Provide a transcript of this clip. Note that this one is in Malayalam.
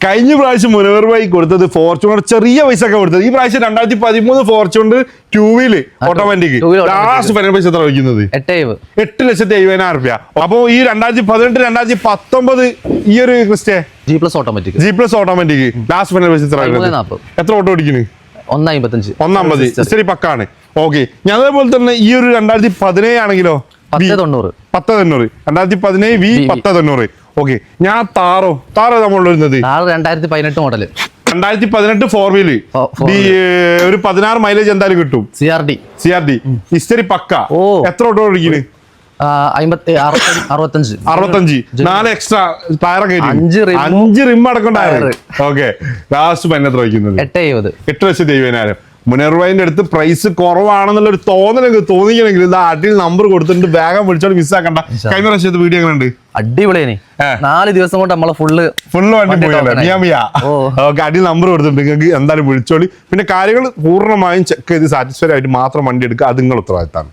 കഴിഞ്ഞ പ്രാവശ്യം മുനവർവായി കൊടുത്തത് ഫോർച്യൂണർ ചെറിയ പൈസ ഒക്കെ കൊടുത്തത്. ഈ പ്രാവശ്യം 2013 Fortuner 2 wheel automatic last final പൈസ എത്ര വയ്ക്കുന്നത്? 8,70,000 റുപ്യ. അപ്പൊ ഈ 2018 2019 ഈ ഒരു Crysta G plus automatic last final പൈസ എത്ര ഓട്ടോ ഓടിക്കുന്നത്? 150 ശരി പക്കാണ്. ഓക്കെ. ഞാൻ അതേപോലെ തന്നെ ഈ ഒരു 2017 ആണെങ്കിലോ 1090 2017 വി 1090. ഓക്കെ. ഞാൻ താറോ നമ്മൾ വരുന്നത് 2018 മോഡല് 2018 4 വീല് ഒരു 16 മൈലേജ് എന്തായാലും കിട്ടും. CRD ഹിസ്റ്ററി പക്ക. എത്ര ഓട്ടോ ഓടിക്കുന്നത്? 65. 4 എക്സ്ട്രാ ടയർ 5 റിം അടക്കണ്ടായിരുന്നു. ഓക്കെ. ലാസ്റ്റ് പൈന എത്ര വയ്ക്കുന്നത്? 8,70,000. മുനർവൈൻ്റെ അടുത്ത് പ്രൈസ് കുറവാണെന്നുള്ള ഒരു തോന്നിക്കണമെങ്കിൽ ഇത് അടിയിൽ നമ്പർ കൊടുത്തിട്ട് വേഗം വിളിച്ചോണ്ട് മിസ്സാക്കണ്ട. കഴിഞ്ഞ പ്രാവശ്യത്തെ വീഡിയോ എങ്ങനെ ഉണ്ട്? അടിപൊളിയാണ്. 4 ദിവസം കൊണ്ട് നമ്മളെ ഫുള്ള് വണ്ടി പോയല്ലേ. ഓക്കെ. അടിയിൽ നമ്പർ കൊടുത്തിട്ടുണ്ട്. നിങ്ങൾക്ക് എന്തായാലും വിളിച്ചോളി. പിന്നെ കാര്യങ്ങൾ പൂർണ്ണമായും ചെക്ക് ചെയ്ത് സാറ്റിസ്ഫൈഡ് ആയിട്ട് മാത്രം വണ്ടി എടുക്കുക. അത് നിങ്ങൾ ഉത്തരവാദിത്തമാണ്.